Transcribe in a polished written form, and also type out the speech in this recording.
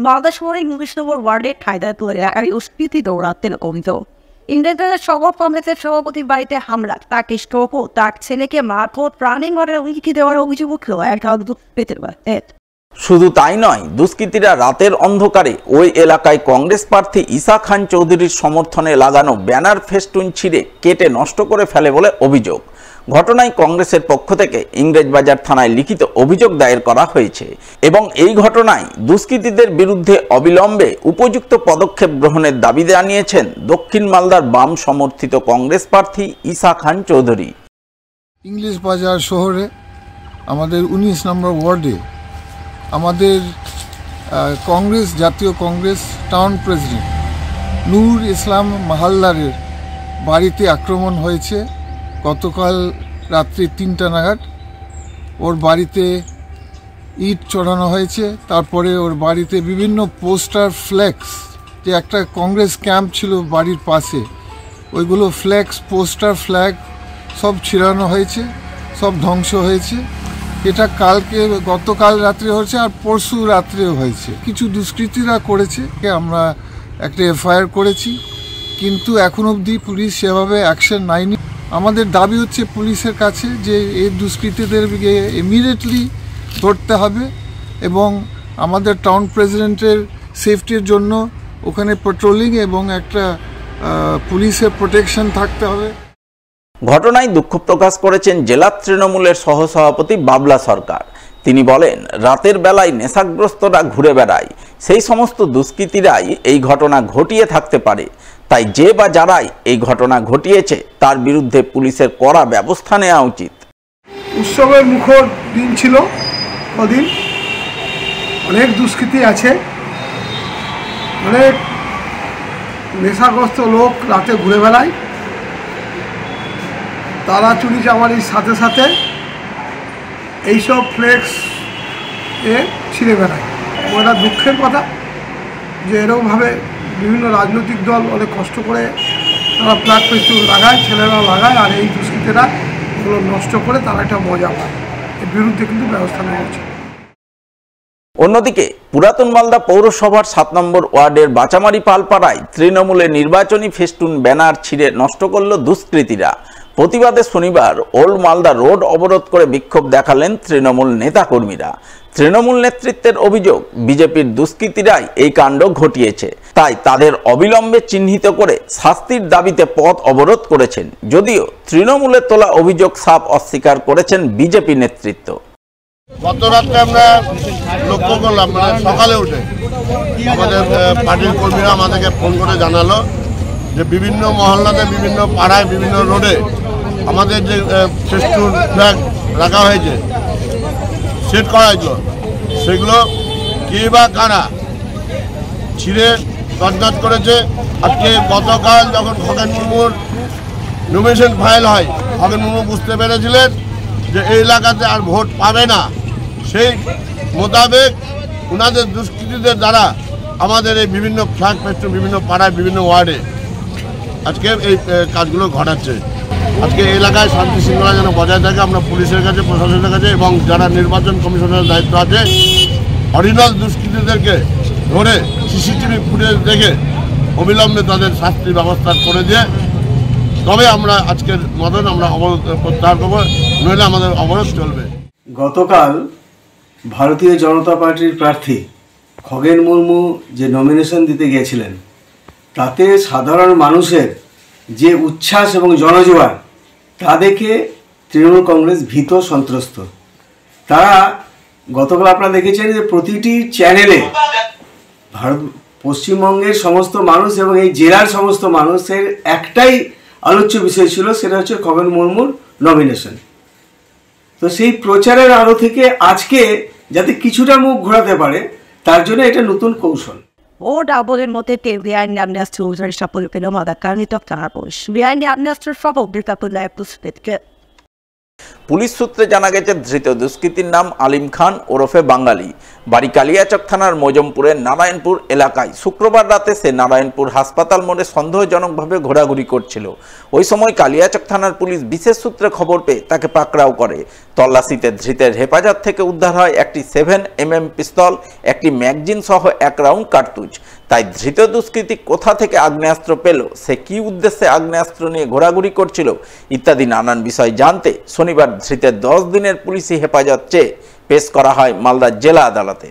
মালদা শহরের 19 নম্বর ওয়ার্ডের ঠাইদারপুর এলাকায় উস্কৃতি দৌরাত্মের অভিযোগ। ইংরেজদের শহর কংগ্রেসের সভাপতির বাড়িতে হামলা, তাকে স্ট্রোক ও তার ছেলেকে মারধর, প্রাণে মারার হুমকি দেওয়ার অভিযোগ উঠল এক দুষ্কৃতীর বাড়িতে। শুধু তাই নয়, দুষ্কৃতীরা রাতের অন্ধকারে ওই এলাকায় কংগ্রেস প্রার্থী ঈসা খান চৌধুরীর সমর্থনে লাগানো ব্যানার ফেস্টুন ছিঁড়ে কেটে নষ্ট করে ফেলে বলে অভিযোগ। ঘটনায় কংগ্রেসের পক্ষ থেকে ইংরেজবাজার থানায় লিখিত অভিযোগ দায়ের করা হয়েছে এবং এই ঘটনায় দুষ্কৃতীদের বিরুদ্ধে অবিলম্বে উপযুক্ত পদক্ষেপ গ্রহণের দাবি জানিয়েছেন দক্ষিণ মালদার বাম সমর্থিত কংগ্রেস প্রার্থী ঈসা খান চৌধুরী। ইংরেজবাজার শহরে আমাদের 19 নম্বর ওয়ার্ডে আমাদের কংগ্রেস, জাতীয় কংগ্রেস টাউন প্রেসিডেন্ট নূর ইসলাম মাহালদারের বাড়িতে আক্রমণ হয়েছে গতকাল রাত্রি 3টা নাগাদ। ওর বাড়িতে ইট চড়ানো হয়েছে, তারপরে ওর বাড়িতে বিভিন্ন পোস্টার, ফ্ল্যাক্স, যে একটা কংগ্রেস ক্যাম্প ছিল বাড়ির পাশে, ওইগুলো ফ্ল্যাক্স, পোস্টার, ফ্ল্যাগ সব ছিঁড়ানো হয়েছে, সব ধ্বংস হয়েছে। এটা গতকাল রাত্রে হয়েছে আর পরশু রাত্রেও হয়েছে। কিছু দুষ্কৃতীরা করেছে, আমরা একটা এফআইআর করেছি, কিন্তু এখন অবধি পুলিশ সেভাবে অ্যাকশন নেয়নি। আমাদের দাবি হচ্ছে পুলিশের কাছে যে এই দুষ্কৃতীদেরকে ইমিডিয়েটলি ধরতে হবে এবং আমাদের টাউন প্রেসিডেন্টের সেফটির জন্য ওখানে পেট্রোলিং এবং একটা পুলিশের প্রোটেকশন থাকতে হবে। ঘটনায় দুঃখ প্রকাশ করেছেন জেলা তৃণমূলের সহসভাপতি বাবলা সরকার। তিনি বলেন, রাতের বেলায় নেশাগ্রস্তরা ঘুরে বেড়ায়, সেই সমস্ত দুষ্কৃতীরাই এই ঘটনা ঘটিয়ে থাকতে পারে। তাই যে বা যারাই এই ঘটনা ঘটিয়েছে তার বিরুদ্ধে পুলিশের কড়া ব্যবস্থা নেওয়া উচিত। উৎসবের মুখর দিন ছিল, ওদিন অনেক দুষ্কৃতী আছে, অনেক নেশাগ্রস্ত লোক রাতে ঘুরে বেড়ায়, তারা চুরি চামারির সাথে সাথে এইসব ফ্লেক্স ছিঁড়ে বেড়ায়। ওটা দুঃখের কথা যে এরকমভাবে বিভিন্ন রাজনৈতিক দল অনেক কষ্ট করে তারা ফ্ল্যাগ ফেস্টুন লাগায়, ছেলেরা লাগায়, আর এই দুষ্কৃতীরা এগুলো নষ্ট করে তারা একটা মজা পায়। এর বিরুদ্ধে কিন্তু ব্যবস্থা নেওয়া উচিত। অন্যদিকে পুরাতন মালদা পৌরসভার 7 নম্বর ওয়ার্ডের বাচামারি পালপাড়ায় তৃণমূলের নির্বাচনী ফেস্টুন ব্যানার ছিঁড়ে নষ্ট করল দুষ্কৃতীরা। প্রতিবাদে শনিবার ওল্ড মালদা রোড অবরোধ করে বিক্ষোভ দেখালেন তৃণমূল নেতাকর্মীরা। তৃণমূল নেতৃত্বের অভিযোগ, বিজেপির দুষ্কৃতীরাই এই কাণ্ড ঘটিয়েছে, তাই তাদের অবিলম্বে চিহ্নিত করে শাস্তির দাবিতে পথ অবরোধ করেছেন। যদিও তৃণমূলের তোলা অভিযোগ সাফ অস্বীকার করেছেন বিজেপি নেতৃত্ব। গত রাত্রে আমরা লক্ষ্য করলাম, সকালে উঠে আমাদের পার্টির কর্মীরা আমাদেরকে ফোন করে জানালো যে বিভিন্ন মহল্লাতে, বিভিন্ন পাড়ায়, বিভিন্ন রোডে আমাদের যে ফেস্টুন ফ্ল্যাগ রাখা হয়েছে, সেট করা হয়েছিল, সেগুলো কে বা কারা ছিঁড়ে তছনছ করেছে। আজকে গতকাল যখন খগেন মুর্মুর নমিনেশন ফাইল হয়, খগেন মুর্মু বুঝতে পেরেছিলেন যে এই এলাকাতে আর ভোট পাবে না, সেই মোতাবেক ওনাদের দুষ্কৃতীদের দ্বারা আমাদের এই বিভিন্ন ফ্ল্যাগ ফেস্টুন বিভিন্ন পাড়ায়, বিভিন্ন ওয়ার্ডে আজকে এই কাজগুলো ঘটাচ্ছে। আজকে এলাকায় শান্তি শৃঙ্খলা যেন বজায় থাকে, আমরা পুলিশের কাছে, প্রশাসনের কাছে এবং যারা নির্বাচন কমিশনের দায়িত্ব আছে, অরিজিনাল দুষ্কৃতীদেরকে ধরে সিসিটিভি ফুটেজ দেখে অবিলম্বে তাদের শাস্তির ব্যবস্থা করে দিয়ে তবে আমরা আজকের মতন আমরা অবরোধ প্রত্যাহার করবো, নইলে আমাদের অবরোধ চলবে। গতকাল ভারতীয় জনতা পার্টির প্রার্থী খগেন মুর্মু যে নমিনেশন দিতে গিয়েছিলেন, তাতে সাধারণ মানুষের যে উচ্ছ্বাস এবং জনজোয়ার, তা দেখে তৃণমূল কংগ্রেস ভীত সন্ত্রস্ত। তারা গতকাল আপনারা দেখেছেন যে প্রতিটি চ্যানেলে পশ্চিমবঙ্গের সমস্ত মানুষ এবং এই জেলার সমস্ত মানুষের একটাই আলোচ্য বিষয় ছিল, সেটা হচ্ছে খগেন মুর্মুর নমিনেশন। তো সেই প্রচারের আলো থেকে আজকে যাতে কিছুটা মুখ ঘোরাতে পারে, তার জন্য এটা নতুন কৌশল। ও ডাবলের মধ্যে বেআইনি আমনেস্টি উজার সফল পেল মাদার কারণে তো তার পুলিশ বেআইনি আমনেস্টির সফল বিতাপুল লাইফ পুলিশ সূত্রে জানা গেছে ধৃত দুষ্কৃতীর নাম আলিম খান ওরফে বাঙালি, বাড়ি কালিয়াচক থানার মজমপুরের নারায়ণপুর এলাকায়। শুক্রবার রাতে সে নারায়ণপুর হাসপাতাল মোড়ে সন্দেহজনকভাবে ঘোরাঘুরি করছিল। ওই সময় কালিয়াচক থানার পুলিশ বিশেষ সূত্রে খবর পেয়ে তাকে পাকড়াও করে। তল্লাশিতে ধৃতের হেফাজত থেকে উদ্ধার হয় একটি 7mm পিস্তল, একটি ম্যাগজিন সহ 1 রাউন্ড কার্তুজ। তাই ধৃত দুষ্কৃতী কোথা থেকে আগ্নেয়াস্ত্র পেল, সে কি উদ্দেশ্যে আগ্নেয়াস্ত্র নিয়ে ঘোরাঘুরি করছিল ইত্যাদি নানান বিষয় জানতে শনিবার ধৃতের 10 দিনের পুলিশি হেফাজত চেয়ে পেশ করা হয় মালদা জেলা আদালতে।